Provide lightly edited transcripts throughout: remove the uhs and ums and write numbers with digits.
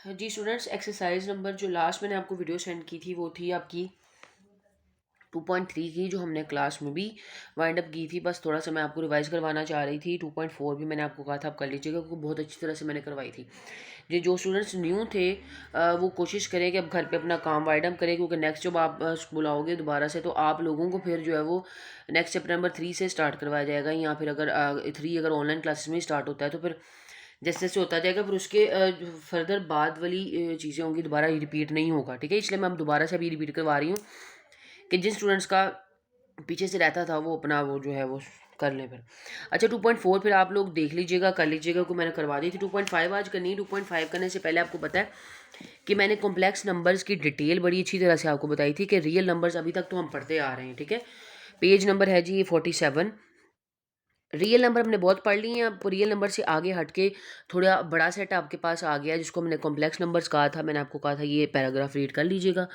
जी students, exercise number जो last मैंने आपको वीडियो सेंड की थी वो थी आपकी 2.3 की, जो हमने क्लास में भी वाइंड अप की थी। बस थोड़ा सा मैं आपको रिवाइज करवाना चाह रही थी। 2.4 भी मैंने आपको कहा था आप कर लीजिएगा, क्योंकि बहुत अच्छी तरह से मैंने करवाई थी। ये जो स्टूडेंट्स न्यू थे वो कोशिश करें कि अब घर पे अपना काम वाइंड अप करें, क्योंकि नेक्स्ट जब आप स्कूल आओगे दोबारा से तो आप लोगों को फिर जो है वो नेक्स्ट चैप्टर नंबर 3 से स्टार्ट करवाया जाएगा, या फिर अगर 3 अगर ऑनलाइन क्लासेस में स्टार्ट होता है तो फिर जैसे जैसे होता जाएगा फिर उसके फर्दर बाद वाली चीज़ें होंगी, दोबारा रिपीट नहीं होगा। ठीक है, इसलिए मैं अब दोबारा से अभी रिपीट करवा रही हूँ कि जिन स्टूडेंट्स का पीछे से रहता था वो अपना वो जो है वो कर लें फिर। अच्छा, 2.4 फिर आप लोग देख लीजिएगा, कर लीजिएगा, को मैंने करवा दी थी। 2.5 आज करनी है। 2.5 करने से पहले आपको पता है कि मैंने कॉम्प्लेक्स नंबर्स की डिटेल बड़ी अच्छी तरह से आपको बताई थी कि रियल नंबर्स अभी तक तो हम पढ़ते आ रहे हैं। ठीक है, पेज नंबर है जी ये 47। रियल नंबर हमने बहुत पढ़ लिए हैं। अब रियल नंबर से आगे हट के थोड़ा बड़ा सेट आपके पास आ गया, जिसको हमने कॉम्प्लेक्स नंबर्स कहा था। मैंने आपको कहा था ये पैराग्राफ रीड कर लीजिएगा।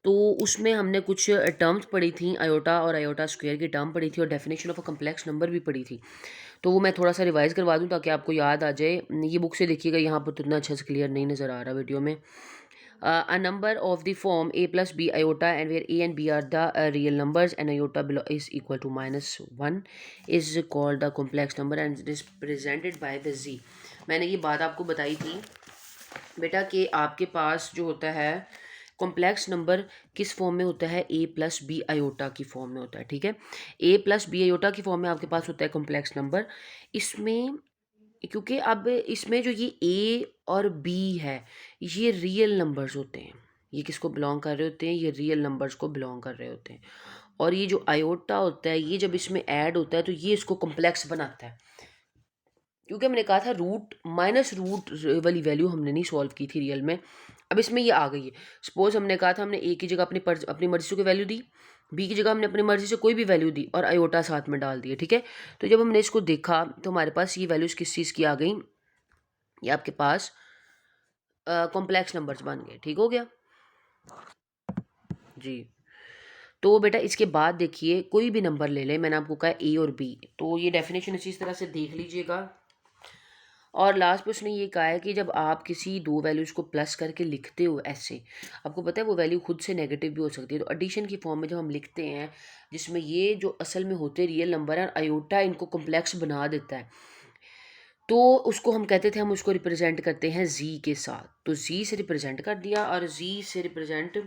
तो उसमें हमने कुछ टर्म्स पढ़ी थी, आयोटा और आयोटा स्क्वायर की टर्म पढ़ी थी, और definition of a complex number भी पढ़ी थी। तो वो मैं थोड़ा सा रिवाइज करवा दूँ ताकि आपको याद आ जाए। ये बुक से देखिएगा, यहाँ पर तो इतना अच्छे से क्लियर नहीं नज़र आ रहा वीडियो में। A number of the form a plus b iota, and where a and b are the real numbers and iota below is equal to -1 is called the complex number and it is presented by the z। मैंने ये बात आपको बताई थी बेटा कि आपके पास जो होता है कॉम्प्लेक्स नंबर किस फॉर्म में होता है, ए प्लस बी आयोटा की फॉर्म में होता है। ठीक है, ए प्लस बी आयोटा की फॉर्म में आपके पास होता है कॉम्प्लेक्स नंबर। इसमें क्योंकि अब इसमें जो ये ए और बी है ये रियल नंबर्स होते हैं। ये किसको बिलोंग कर रहे होते हैं? ये रियल नंबर्स को बिलोंग कर रहे होते हैं। और ये जो आयोटा होता है ये जब इसमें ऐड होता है तो ये इसको कॉम्प्लेक्स बनाता है। क्योंकि हमने कहा था रूट माइनस रूट वाली वैल्यू हमने नहीं सॉल्व की थी रियल में, अब इसमें ये आ गई है। सपोज हमने कहा था हमने ए की जगह अपनी मर्जी से कोई वैल्यू दी, बी की जगह हमने अपनी मर्जी से कोई भी वैल्यू दी और आयोटा साथ में डाल दिए। ठीक है, तो जब हमने इसको देखा तो हमारे पास ये वैल्यूज़ किस चीज़ की आ गई, ये आपके पास कॉम्प्लेक्स नंबर्स बन गए। ठीक हो गया जी। तो बेटा इसके बाद देखिए कोई भी नंबर ले लें, मैंने आपको कहा ए और बी, तो ये डेफिनेशन इसी तरह से देख लीजिएगा। और लास्ट में उसने ये कहा है कि जब आप किसी दो वैल्यूज़ को प्लस करके लिखते हो ऐसे, आपको पता है वो वैल्यू खुद से नेगेटिव भी हो सकती है। तो एडिशन की फॉर्म में जब हम लिखते हैं जिसमें ये जो असल में होते रियल नंबर हैं, आयोटा इनको कॉम्प्लेक्स बना देता है, तो उसको हम कहते थे, हम उसको रिप्रेजेंट करते हैं जी के साथ। तो जी से रिप्रेजेंट कर दिया, और जी से रिप्रेजेंट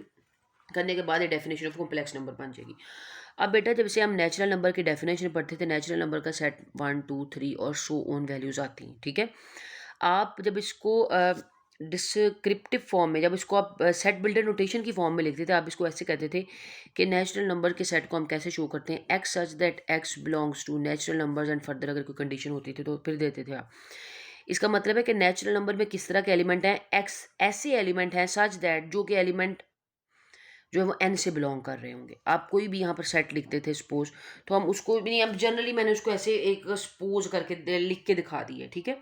करने के बाद ये डेफिनेशन ऑफ कॉम्प्लेक्स नंबर बन जाएगी। अब बेटा जब से हम नेचुरल नंबर की डेफिनेशन पढ़ते थे, नेचुरल नंबर का सेट 1 2 3 और सो ऑन वैल्यूज़ आती हैं। ठीक है, आप जब इसको डिस्क्रिप्टिव फॉर्म में, जब इसको आप सेट बिल्डर नोटेशन की फॉर्म में लिखते थे, आप इसको ऐसे कहते थे कि नेचुरल नंबर के सेट को हम कैसे शो करते हैं, x such that x belongs to natural numbers, and further अगर कोई कंडीशन होती थी तो फिर देते थे आप। इसका मतलब है कि नेचुरल नंबर में किस तरह के एलिमेंट हैं, एक्स ऐसे एलिमेंट हैं सच दैट जो कि एलिमेंट जो है वो एन से बिलोंग कर रहे होंगे। आप कोई भी यहाँ पर सेट लिखते थे सपोज, तो हम उसको भी नहीं, अब जनरली मैंने उसको ऐसे एक सपोज करके लिख के दिखा दी है। ठीक है,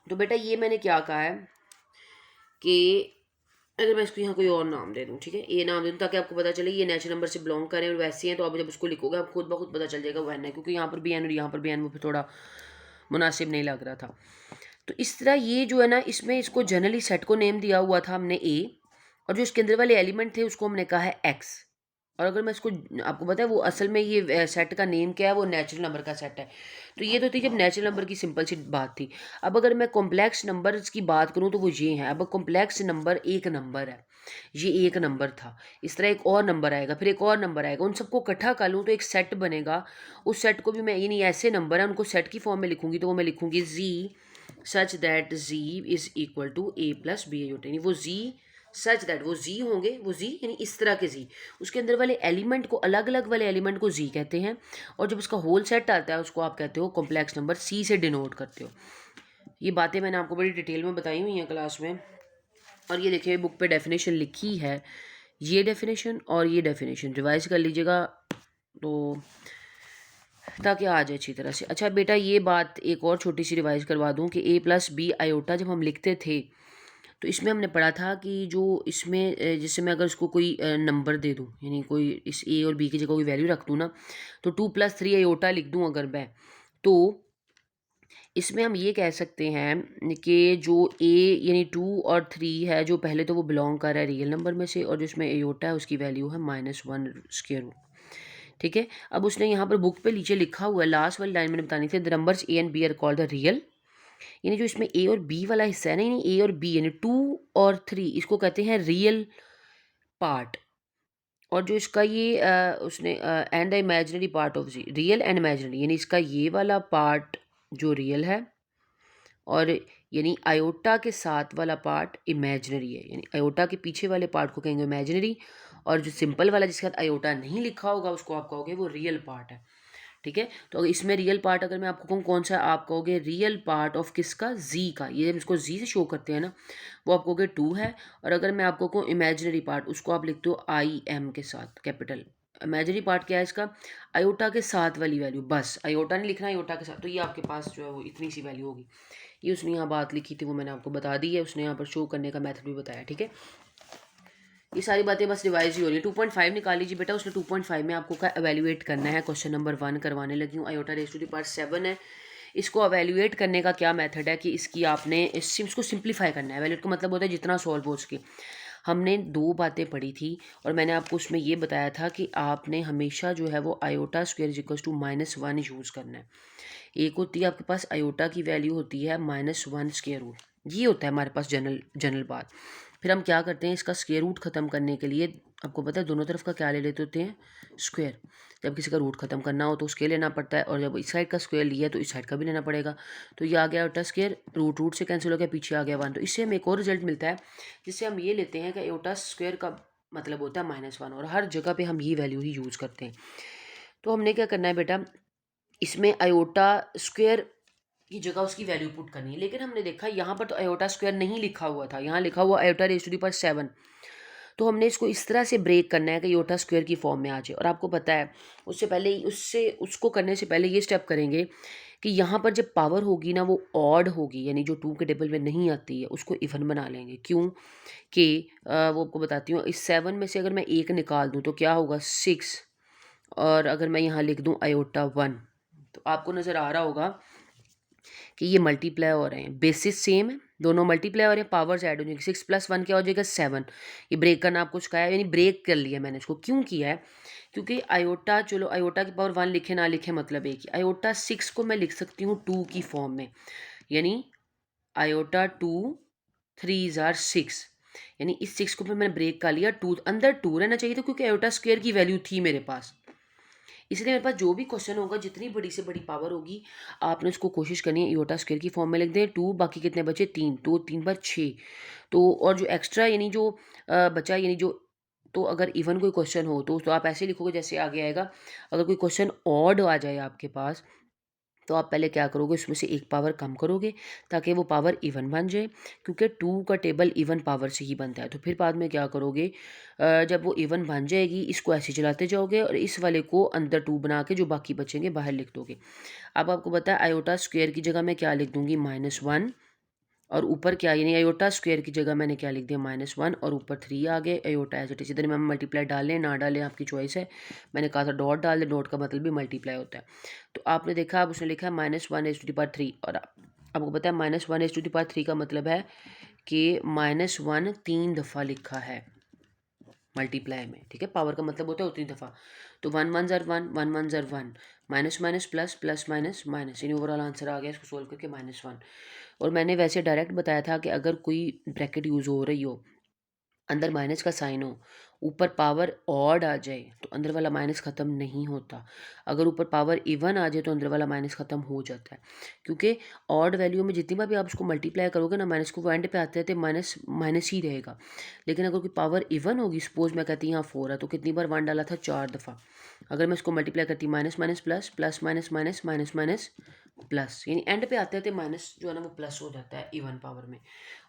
तो बेटा ये मैंने क्या कहा है कि अगर मैं इसको यहाँ कोई और नाम दे दूँ, ठीक है, ए नाम दे दूँ ताकि आपको पता चले ये नेचुरल नंबर से बिलोंग करें और वैसे हैं, तो आप जब उसको लिखोगे आप खुद ब खुद पता चल जाएगा वो एन है, क्योंकि यहाँ पर भी एन और यहाँ पर भी एन, वो फिर थोड़ा मुनासिब नहीं लग रहा था। तो इस तरह ये जो है ना, इसमें इसको जनरली सेट को नेम दिया हुआ था हमने ए, और जो इसके अंदर वाले एलिमेंट थे उसको हमने कहा है एक्स। और अगर मैं इसको, आपको पता है वो असल में ये सेट का नेम क्या है, वो नेचुरल नंबर का सेट है। तो ये तो थी जब नेचुरल नंबर की सिंपल सी बात थी। अब अगर मैं कॉम्प्लेक्स नंबर्स की बात करूँ तो वो ये है। अब कॉम्प्लेक्स नंबर एक नंबर है, ये एक नंबर था, इस तरह एक और नंबर आएगा, फिर एक और नंबर आएगा, उन सबको इकट्ठा कर लूँ तो एक सेट बनेगा। उस सेट को भी मैं, यानी ऐसे नंबर है उनको सेट की फॉर्म में लिखूंगी तो वो मैं लिखूंगी G such that G is equal to A plus B iota, यानी वो जी सच दैट वो जी होंगे, वो जी यानी इस तरह के जी, उसके अंदर वाले एलिमेंट को, अलग अलग वाले एलिमेंट को जी कहते हैं, और जब उसका होल सेट आता है उसको आप कहते हो कॉम्प्लेक्स नंबर, सी से डिनोट करते हो। ये बातें मैंने आपको बड़ी डिटेल में बताई हुई हैं क्लास में। और ये देखिए बुक पे डेफिनेशन लिखी है, ये डेफिनेशन और ये डेफिनेशन रिवाइज कर लीजिएगा तो ताकि आ जाए अच्छी तरह से। अच्छा बेटा ये बात एक और छोटी सी रिवाइज करवा दूं कि ए प्लस बी आयोटा जब हम लिखते थे तो इसमें हमने पढ़ा था कि जो इसमें जैसे मैं अगर इसको कोई नंबर दे दूं, यानी कोई इस ए और बी की जगह कोई वैल्यू रख दूं ना, तो 2 + 3 आयोटा लिख दूं अगर मैं, तो इसमें हम ये कह सकते हैं कि जो ए यानी 2 और 3 है, जो पहले तो वो बिलोंग कर रहा है रियल नंबर में से, और जिसमें एयोटा है उसकी वैल्यू है -1 स्क्वायर रूट। ठीक है, अब उसने यहाँ पर बुक पे नीचे लिखा हुआ है, लास्ट वाली लाइन मैंने बतानी थी, the numbers a and b are called the real, यानी जो इसमें ए और बी वाला हिस्सा है ना, यानी ए और बी यानी 2 और 3, इसको कहते हैं रियल पार्ट। और जो इसका ये उसने and the imaginary part of z, real and imaginary, यानी इसका ये वाला पार्ट जो रियल है, और यानी आयोटा के साथ वाला पार्ट इमेजिनरी है, यानी आयोटा के पीछे वाले पार्ट को कहेंगे इमेजिनरी, और जो सिंपल वाला जिसके साथ आयोटा नहीं लिखा होगा उसको आप कहोगे वो रियल पार्ट है। ठीक है, तो इसमें रियल पार्ट अगर मैं आपको कहूँ कौन सा, आप कहोगे रियल पार्ट ऑफ किसका, जी का, ये हम इसको जी से शो करते हैं ना, वो आप कहोगे 2 है। और अगर मैं आपको कहूँ इमेजिनरी पार्ट, उसको आप लिखते हो आई एम के साथ, कैपिटल। इमेजिनरी पार्ट क्या है इसका, आयोटा के साथ वाली वैल्यू, बस आयोटा नहीं लिखना, आयोटा के साथ, तो ये आपके पास जो है वो इतनी सी वैल्यू होगी। ये उसने यहाँ बात लिखी थी वो मैंने आपको बता दी है, उसने यहाँ पर शो करने का मेथड भी बताया। ठीक है, ये सारी बातें बस रिवाइज ही हो रही है। 2.5 निकाल लीजिए बेटा, उसने 2.5 में आपको क्या एवेल्यूएट करना है, क्वेश्चन नंबर 1 करवाने लगी हूँ। Iota raise to the power 7 है, इसको एवेल्यूएट करने का क्या मेथड है कि इसकी आपने इसको सिंप्लीफाई करना है। एवेल्यूएट का मतलब होता है जितना सॉल्व हो सके। हमने 2 बातें पढ़ी थी और मैंने आपको उसमें ये बताया था कि आपने हमेशा जो है वो iota square equals to -1 use करना है। एक होती है आपके पास आयोटा की वैल्यू होती है -1 स्क्वायर रूट, ये होता है हमारे पास जनरल बात। फिर हम क्या करते हैं, इसका स्क्वायर रूट ख़त्म करने के लिए आपको पता है दोनों तरफ का क्या ले लेते होते हैं, स्क्वायर। जब किसी का रूट ख़त्म करना हो तो उसके लेना पड़ता है, और जब इस साइड का स्क्वायर लिया तो इस साइड का भी लेना पड़ेगा। तो ये आ गया आयोटा स्क्वायर, रूट रूट से कैंसिल हो गया, पीछे आ गया 1। तो इससे हमें एक और रिजल्ट मिलता है, जिससे हम ये लेते हैं कि आयोटा स्क्वायर का मतलब होता है -1, और हर जगह पे हम ये वैल्यू ही यूज़ करते हैं। तो हमने क्या करना है बेटा, इसमें आयोटा स्क्वायर की जगह उसकी वैल्यू पुट करनी है। लेकिन हमने देखा यहाँ पर तो आयोटा स्क्वायर नहीं लिखा हुआ था, यहाँ लिखा हुआ iota raise to the power 7। तो हमने इसको इस तरह से ब्रेक करना है कि आयोटा स्क्वायर की फॉर्म में आ जाए। और आपको पता है उससे पहले उससे उसको करने से पहले ये स्टेप करेंगे कि यहाँ पर जब पावर होगी ना वो ऑड होगी, यानी जो 2 के टेबल में नहीं आती है उसको इवन बना लेंगे। क्यों कि वो आपको बताती हूँ, इस 7 में से अगर मैं 1 निकाल दूँ तो क्या होगा 6, और अगर मैं यहाँ लिख दूँ आयोटा 1, तो आपको नज़र आ रहा होगा कि ये मल्टीप्लाई हो रहे हैं, बेसिस सेम है, दोनों मल्टीप्लाई हो रहे हैं, पावर्स ऐड हो जाएंगे, 6 + 1 क्या हो जाएगा 7। ये ब्रेक करना आपको सिखाया, यानी ब्रेक कर लिया मैंने इसको। क्यों किया है, क्योंकि आयोटा, चलो आयोटा की पावर 1 लिखे ना लिखे मतलब एक ही, आयोटा 6 को मैं लिख सकती हूँ 2 की फॉर्म में, यानी आयोटा 2 3 आर 6, यानी इस 6 को फिर मैंने ब्रेक कर लिया, 2 अंदर 2 रहना चाहिए था क्योंकि आयोटा स्क्वायर की वैल्यू थी मेरे पास। इसलिए मेरे पास जो भी क्वेश्चन होगा, जितनी बड़ी से बड़ी पावर होगी, आपने उसको कोशिश करनी है आयोटा स्क्वायर की फॉर्म में लिख दें। 2 बाकी कितने बचे 3, तो 3 बार 6, तो और जो एक्स्ट्रा यानी जो बचा, यानी जो, तो अगर इवन कोई क्वेश्चन हो तो आप ऐसे लिखोगे जैसे आगे आएगा। अगर कोई क्वेश्चन ऑड आ जाए आपके पास तो आप पहले क्या करोगे, उसमें से एक पावर कम करोगे ताकि वो पावर इवन बन जाए, क्योंकि 2 का टेबल इवन पावर से ही बनता है। तो फिर बाद में क्या करोगे, जब वो इवन बन जाएगी इसको ऐसे चलाते जाओगे और इस वाले को अंदर 2 बना के जो बाकी बचेंगे बाहर लिख दोगे। अब आपको पता है आयोटा स्क्वायर की जगह मैं क्या लिख दूंगी -1, और ऊपर क्या, यानी आयोटा स्क्वायर की जगह मैंने क्या लिख दिया -1, और ऊपर 3 आ गए, आयोटा एज इट इज। इधर में मल्टीप्लाई डालें ना डालें आपकी चॉइस है, मैंने कहा था डॉट डाल दें, डॉट का मतलब भी मल्टीप्लाई होता है। तो आपने देखा, अब उसने लिखा है -1⁻3, और आपको पता है -1⁻3 का मतलब है कि -1 3 दफ़ा लिखा है मल्टीप्लाई में। ठीक है, पावर का मतलब होता है उतनी दफ़ा। तो 1 1 ज़र 1, 1 1 ज़र 1, minus minus plus, plus minus minus, यानी ओवरऑल आंसर आ गया इसको सोल्व करके -1। और मैंने वैसे डायरेक्ट बताया था कि अगर कोई ब्रैकेट यूज़ हो रही हो, अंदर माइनस का साइन हो, ऊपर पावर ऑड आ जाए तो अंदर वाला माइनस ख़त्म नहीं होता। अगर ऊपर पावर इवन आ जाए तो अंदर वाला माइनस ख़त्म हो जाता है, क्योंकि ऑड वैल्यू में जितनी बार भी आप उसको मल्टीप्लाई करोगे ना माइनस को, वो एंड पे आते आते माइनस माइनस ही रहेगा। लेकिन अगर कोई पावर इवन होगी, सपोज मैं कहती यहाँ 4 है, तो कितनी बार 1 डाला था 4 दफ़ा। अगर मैं इसको मल्टीप्लाई करती minus minus plus, plus minus minus, minus minus plus, यानी एंड पे आते आते माइनस जो है ना वो प्लस हो जाता है इवन पावर में।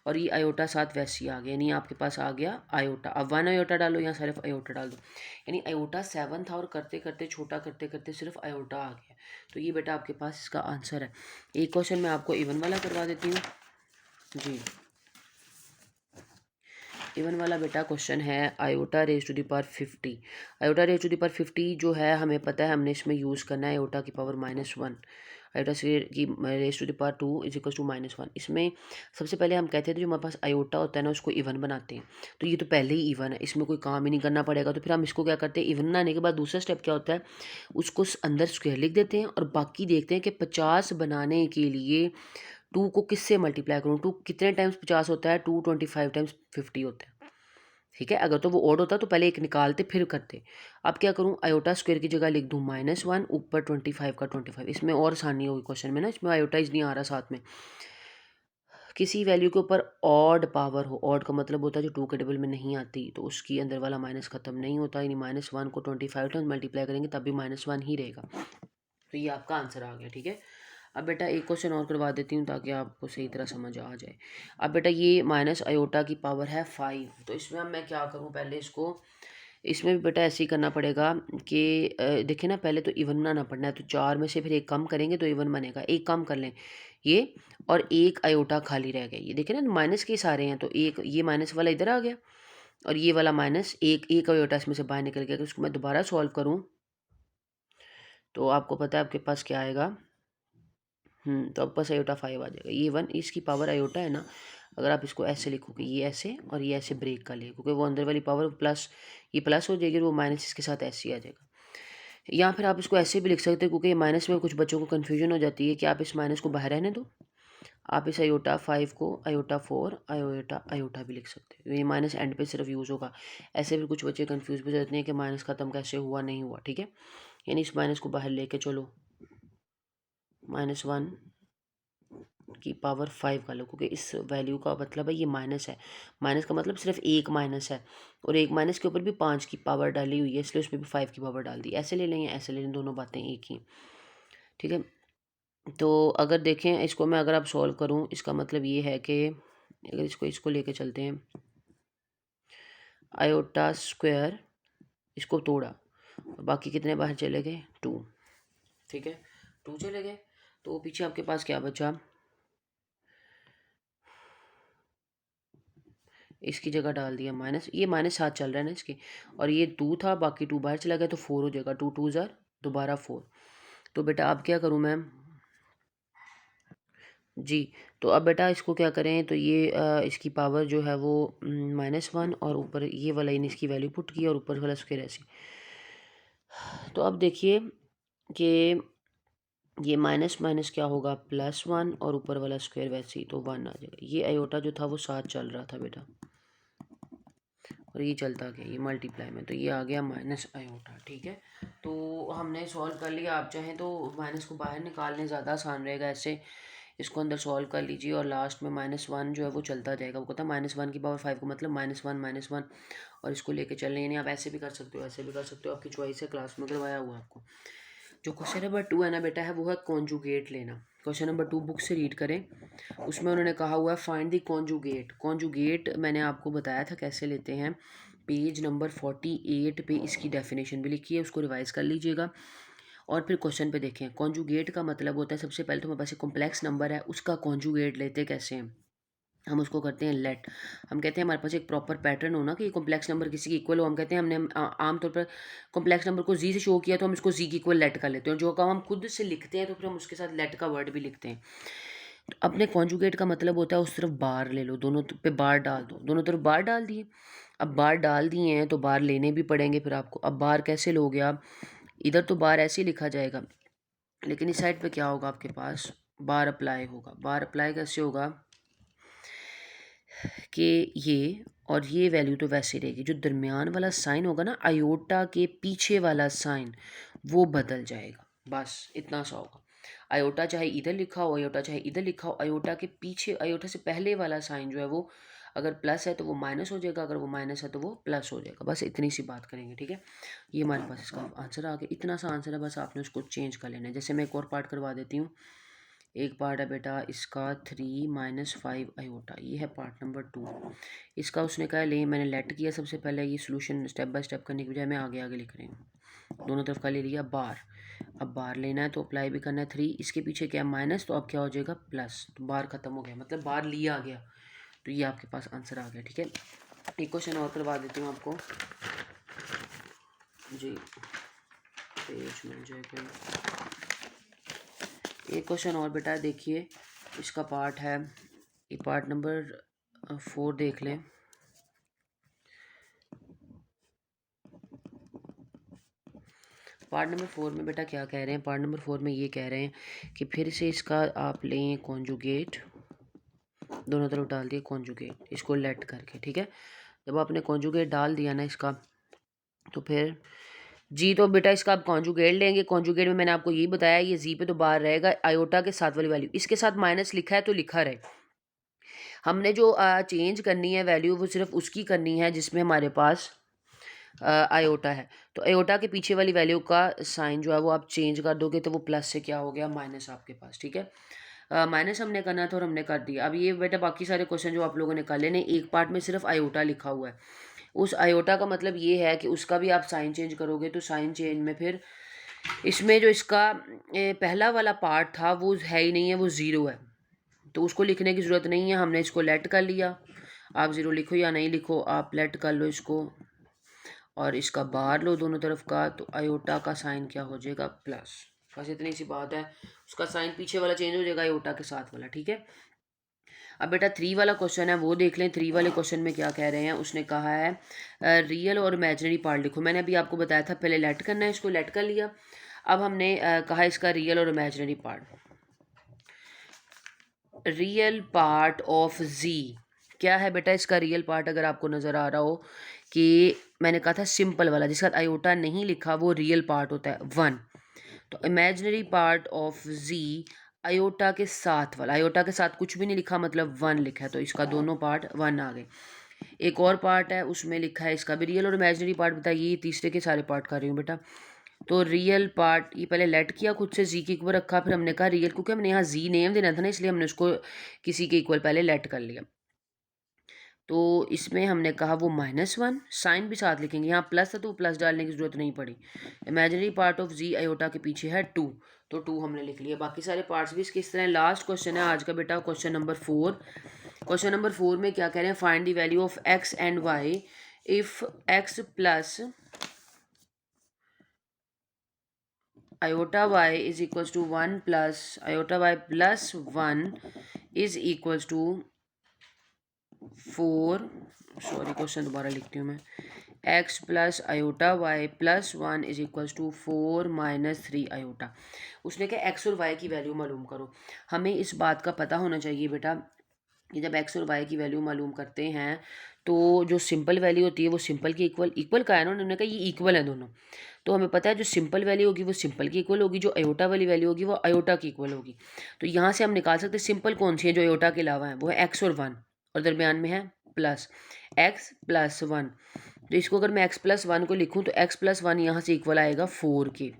और ये आयोटा साथ वैसे ही आ गया, यानी आपके पास आ गया आयोटा। अब 1 आयोटा डालो, यहाँ सिर्फ आयोटा डाल दो, यानी आयोटा 7 था और करते करते छोटा करते करते सिर्फ आयोटा आ गया। तो ये बेटा आपके पास इसका आंसर है। एक क्वेश्चन मैं आपको इवन वाला करवा देती हूँ जी। इवन वाला बेटा क्वेश्चन है iota raise to the power 50। Iota raise to the power 50 जो है हमें पता है, हमने इसमें यूज़ करना है आयोटा की पावर -1। आयोटा स्क्वायर की raise to the power 2 is equal to -1। इसमें सबसे पहले हम कहते थे जो हमारे पास आयोटा होता है ना उसको इवन बनाते हैं, तो ये तो पहले ही इवन है, इसमें कोई काम ही नहीं करना पड़ेगा। तो फिर हम इसको क्या करते हैं, इवन बनाने के बाद दूसरा स्टेप क्या होता है, उसको अंदर स्क्वायर लिख देते हैं और बाकी देखते हैं कि 50 बनाने के लिए 2 को किससे मल्टीप्लाई करूँ। 2 कितने टाइम्स 50 होता है, 2 25 टाइम्स 50 होता है। ठीक है, अगर तो वो ओड होता तो पहले एक निकालते फिर करते। अब क्या करूँ, आयोटा स्क्वायर की जगह लिख दूँ -1 ऊपर 25 का 25। इसमें और आसानी होगी क्वेश्चन में ना, इसमें आयोटाइज नहीं आ रहा साथ में। किसी वैल्यू के ऊपर ऑड पावर हो, ऑड का मतलब होता है जो 2 के टेबल में नहीं आती, तो उसकी अंदर वाला माइनस खत्म नहीं होता, यानी -1 को 25 टाइम्स मल्टीप्लाई करेंगे तब भी -1 ही रहेगा। तो ये आपका आंसर आ गया। ठीक है, अब बेटा एक क्वेश्चन और करवा देती हूँ ताकि आपको सही तरह समझ आ जाए। अब बेटा ये माइनस आयोटा की पावर है 5, तो इसमें अब मैं क्या करूँ, पहले इसको, इसमें भी बेटा ऐसे ही करना पड़ेगा कि देखिए ना, पहले तो इवन बनाना पड़ना है, तो 4 में से फिर एक कम करेंगे तो इवन बनेगा। एक कम कर लें ये, और एक आयोटा खाली रह गया। ये देखिए ना माइनस के सारे हैं, तो एक ये माइनस वाला इधर आ गया और ये वाला माइनस, एक आयोटा इसमें से बाहर निकल गया। अगर उसको मैं दोबारा सॉल्व करूँ तो आपको पता है आपके पास क्या आएगा, तो आपके पास आयोटा 5 आ जाएगा। ये 1 इसकी पावर आयोटा है ना, अगर आप इसको ऐसे लिखोगे, ये ऐसे और ये ऐसे ब्रेक का ले, क्योंकि वो अंदर वाली पावर प्लस, ये प्लस हो जाएगी और वो माइनस इसके साथ ऐसे ही आ जाएगा। या फिर आप इसको ऐसे भी लिख सकते हो, क्योंकि माइनस में कुछ बच्चों को कन्फ्यूजन हो जाती है कि आप इस माइनस को बाहर रहने दो, आप इस आयोटा 5 को आयोटा 4 आयोटा आयोटा भी लिख सकते हो। ये माइनस एंड पे सिर्फ यूज़ होगा। ऐसे भी कुछ बच्चे कंफ्यूज भी हो जाते हैं कि माइनस ख़त्म कैसे हुआ, नहीं हुआ। ठीक है, यानी इस माइनस को बाहर लेके चलो, -1 की पावर 5 का लो, क्योंकि इस वैल्यू का मतलब है ये माइनस है। माइनस का मतलब सिर्फ एक माइनस है, और एक माइनस के ऊपर भी 5 की पावर डाली हुई है, इसलिए उसमें भी 5 की पावर डाल दी। ऐसे ले लें, ऐसे ले लें, दोनों बातें एक ही। ठीक है, तो अगर देखें इसको मैं, अगर आप सॉल्व करूं, इसका मतलब ये है कि अगर इसको इसको लेके चलते हैं, आयोटा स्क्वायर, इसको तोड़ा और बाकी कितने बाहर चले गए, 2। ठीक है, 2 चले गए, तो पीछे आपके पास क्या बचा, इसकी जगह डाल दिया माइनस, ये माइनस 7 चल रहा है ना इसके, और ये 2 था, बाकी 2 बाहर चला गया तो 4 हो जाएगा। 2 2 ज़ार दोबारा 4। तो बेटा अब क्या करूँ मैं जी, तो अब बेटा इसको क्या करें, तो ये इसकी पावर जो है वो -1 और ऊपर ये वाला इन इसकी वैल्यू पुट की और ऊपर वाला स्क्वायर ऐसी। तो अब देखिए कि ये माइनस माइनस क्या होगा, +1 और ऊपर वाला स्क्वायर वैसे ही, तो 1 आ जाएगा। ये आयोटा जो था वो 7 चल रहा था बेटा, और ये चलता गया ये मल्टीप्लाई में, तो ये आ गया माइनस आयोटा। ठीक है, तो हमने सॉल्व कर लिया। आप चाहें तो माइनस को बाहर निकालने ज़्यादा आसान रहेगा, ऐसे इसको अंदर सॉल्व कर लीजिए और लास्ट में -1 जो है वो चलता जाएगा। वो कहता है -1 की पावर 5 का मतलब -1 और इसको लेके चलने, यानी आप ऐसे भी कर सकते हो, ऐसे भी कर सकते हो, आपकी चॉइस है, क्लास में करवाया हुआ आपको। जो क्वेश्चन नंबर 2 है ना बेटा, है वो है कॉन्जुगेट लेना। क्वेश्चन नंबर 2 बुक से रीड करें, उसमें उन्होंने कहा हुआ है फाइंड द कॉन्जुगेट। कॉन्जुगेट मैंने आपको बताया था कैसे लेते हैं, पेज नंबर 48 पे इसकी डेफिनेशन भी लिखी है, उसको रिवाइज कर लीजिएगा और फिर क्वेश्चन पे देखें। कॉन्जुगेट का मतलब होता है, सबसे पहले तो हमारे पास एक कॉम्प्लेक्स नंबर है, उसका कॉन्जुगेट लेते कैसे हैं, हम उसको करते हैं लेट। हम कहते हैं हमारे पास एक प्रॉपर पैटर्न हो ना कि कॉम्प्लेक्स नंबर किसी की इक्वल हो, हम कहते हैं हमने आमतौर पर कॉम्प्लेक्स नंबर को जी से शो किया तो हम इसको जी की इक्वल लेट कर लेते हैं, और जो काम हम खुद से लिखते हैं तो फिर हम उसके साथ लेट का वर्ड भी लिखते हैं। तो अपने कॉन्जुगेट का मतलब होता है उस तरफ बार ले लो, दोनों पे बार डाल दो, दोनों तरफ बार डाल दिए। अब बार डाल दिए हैं तो बार लेने भी पड़ेंगे फिर आपको। अब बार कैसे लोगे आप, इधर तो बार ऐसे ही लिखा जाएगा, लेकिन इस साइड पे क्या होगा, आपके पास बार अप्लाई होगा। बार अप्लाई कैसे होगा कि ये और ये वैल्यू तो वैसे रहेगी, जो दरमियान वाला साइन होगा ना, आयोटा के पीछे वाला साइन वो बदल जाएगा, बस इतना सा होगा। आयोटा चाहे इधर लिखा हो, आयोटा चाहे इधर लिखा हो, आयोटा के पीछे, आयोटा से पहले वाला साइन जो है वो अगर प्लस है तो वो माइनस हो जाएगा, अगर वो माइनस है तो वो प्लस हो जाएगा। बस इतनी सी बात करेंगे। ठीक है, ये हमारे पास इसका आंसर आ गया, इतना सा आंसर है, बस आपने उसको चेंज कर लेना है। जैसे मैं एक और पार्ट करवा देती हूँ, एक पार्ट है बेटा इसका 3 - 5 आयोटा, ये है पार्ट नंबर 2। इसका उसने कहा ले, मैंने लेट किया सबसे पहले, ये सोल्यूशन स्टेप बाय स्टेप करने की बजाय मैं आगे आगे लिख रही हूँ। दोनों तरफ का ले लिया बार, अब बार लेना है तो अप्लाई भी करना है। 3 इसके पीछे क्या माइनस, तो अब क्या हो जाएगा प्लस, तो बार खत्म हो गया, मतलब बार लिया गया, तो ये आपके पास आंसर आ गया। ठीक है, एक क्वेश्चन और करवा देती हूँ आपको जी, पेज मिल जाएगा एक क्वेश्चन और बेटा देखिए, इसका पार्ट है, ये पार्ट नंबर 4 देख लें। पार्ट नंबर 4 में बेटा क्या कह रहे हैं, पार्ट नंबर 4 में ये कह रहे हैं कि फिर से इसका आप लें कॉन्जुगेट, दोनों तरफ डाल दिए कॉन्जुगेट, इसको लेट करके, ठीक है। जब आपने कॉन्जुगेट डाल दिया ना इसका, तो फिर जी, तो बेटा इसका आप कॉन्जुगेट लेंगे। कॉन्जुगेट में मैंने आपको यही बताया, ये जी पे तो बाहर रहेगा, आयोटा के साथ वाली वैल्यू, इसके साथ माइनस लिखा है तो लिखा रहे। हमने जो चेंज करनी है वैल्यू, वो सिर्फ उसकी करनी है जिसमें हमारे पास आयोटा है। तो आयोटा के पीछे वाली वैल्यू का साइन जो है वो आप चेंज कर दोगे, तो वो प्लस से क्या हो गया, माइनस आपके पास, ठीक है। माइनस हमने करना था और हमने कर दिया। अब ये बेटा बाकी सारे क्वेश्चन जो आप लोगों ने कर लेने, एक पार्ट में सिर्फ आयोटा लिखा हुआ है। उस आयोटा का मतलब ये है कि उसका भी आप साइन चेंज करोगे, तो साइन चेंज में फिर इसमें जो इसका पहला वाला पार्ट था वो है ही नहीं है, वो ज़ीरो है, तो उसको लिखने की ज़रूरत नहीं है, हमने इसको लेट कर लिया। आप ज़ीरो लिखो या नहीं लिखो, आप लेट कर लो इसको और इसका बाहर लो दोनों तरफ का, तो आयोटा का साइन क्या हो जाएगा, प्लस। बस इतनी सी बात है, उसका साइन पीछे वाला चेंज हो जाएगा आयोटा के साथ वाला, ठीक है। अब बेटा 3 वाला क्वेश्चन है, वो देख लें। 3 वाले क्वेश्चन में क्या कह रहे हैं, उसने कहा है रियल और इमेजिनरी पार्ट लिखो। मैंने अभी आपको बताया था पहले लेट करना है, इसको लेट कर लिया। अब हमने कहा इसका रियल और imaginary part. Real part of G क्या है बेटा, इसका रियल पार्ट अगर आपको नज़र आ रहा हो कि मैंने कहा था सिंपल वाला जिसका आयोटा नहीं लिखा, वो रियल पार्ट होता है 1। तो imaginary part of z iota के साथ वाला, आयोटा के साथ कुछ भी नहीं लिखा मतलब 1 लिखा है, तो इसका दोनों पार्ट 1 आ गए। एक और पार्ट है उसमें लिखा है, इसका भी रियल और इमेजिनरी पार्ट बताइए, तीसरे के सारे पार्ट कर रही हूँ बेटा। तो रियल पार्ट ये पहले लेट किया, खुद से जी के इक्वल रखा, फिर हमने कहा रियल, क्योंकि हमने यहाँ जी नेम देना था ना, इसलिए हमने उसको किसी के इक्वल पहले लेट कर लिया। तो इसमें हमने कहा वो -1, साइन भी साथ लिखेंगे, यहाँ प्लस था तो प्लस डालने की ज़रूरत नहीं पड़ी। Imaginary part of z iota के पीछे है 2, तो 2 हमने लिख लिया। बाकी सारे पार्ट्स भी इसके इस तरह। लास्ट क्वेश्चन है आज का बेटा, क्वेश्चन नंबर 4। क्वेश्चन नंबर 4 में क्या कह रहे हैं, find the value of x and y if x plus iota y is equals to 1 plus iota y plus 1 is equals to 4, sorry question दोबारा लिखती हूँ मैं, x plus iota y plus 1 is equals to 4 minus 3 iota. उसने कहा x और y की value मालूम करो। हमें इस बात का पता होना चाहिए बेटा कि जब x और y की वैल्यू मालूम करते हैं तो जो सिंपल वैल्यू होती है वो सिंपल की इक्वल का है ना, उन्होंने कहा ये इक्वल है दोनों। तो हमें पता है जो सिंपल वैल्यू होगी वो सिंपल की इक्वल होगी, जो अयोटा वाली वैल्यू होगी वो अयोटा की इक्वल होगी। तो यहाँ से हम निकाल सकते हैं सिंपल कौन सी है जो अयोटा के अलावा है, वो है x और 1 और दरमियान में है प्लस, x प्लस 1। तो इसको अगर मैं x प्लस 1 को लिखूँ तो x प्लस 1 यहाँ से इक्वल आएगा 4 के,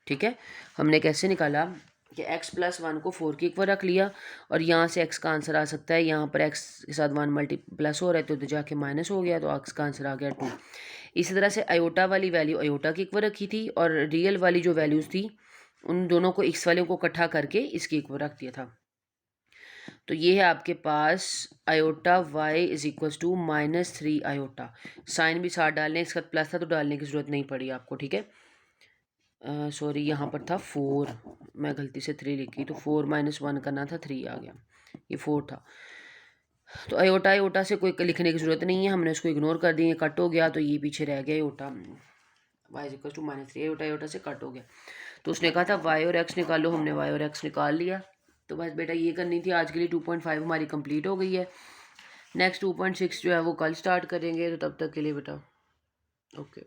ठीक है। हमने कैसे निकाला कि x प्लस 1 को 4 के इक्वल रख लिया और यहाँ से x का आंसर आ सकता है, यहाँ पर x के साथ 1 मल्टी प्लस हो रहा है तो जाके माइनस हो गया, तो x का आंसर आ गया 2। इसी तरह से अयोटा वाली वैल्यू अयोटा की इक्वल रखी थी और रियल वाली जो वैल्यूज़ थी उन दोनों को x वाले को इकट्ठा करके इसकी इक्वल रख दिया था। तो ये है आपके पास iota y is equals to -3 iota. Sign भी साथ डालने, इसका प्लस था तो डालने की ज़रूरत नहीं पड़ी आपको, ठीक है। सॉरी यहाँ पर था 4, मैं गलती से 3 लिखी, तो 4 माइनस 1 करना था, 3 आ गया, ये 4 था। तो अयोटा अयोटा से कोई लिखने की ज़रूरत नहीं है, हमने उसको इग्नोर कर दिए, कट हो गया, तो ये पीछे रह गया iota y equal to -3, iota iota से कट हो गया। तो उसने कहा था y और x निकालो, हमने y और x निकाल लिया। तो बस बेटा ये करनी थी आज के लिए। 2.5 हमारी कंप्लीट हो गई है। नेक्स्ट 2.6 जो है वो कल स्टार्ट करेंगे, तो तब तक के लिए बेटा ओके।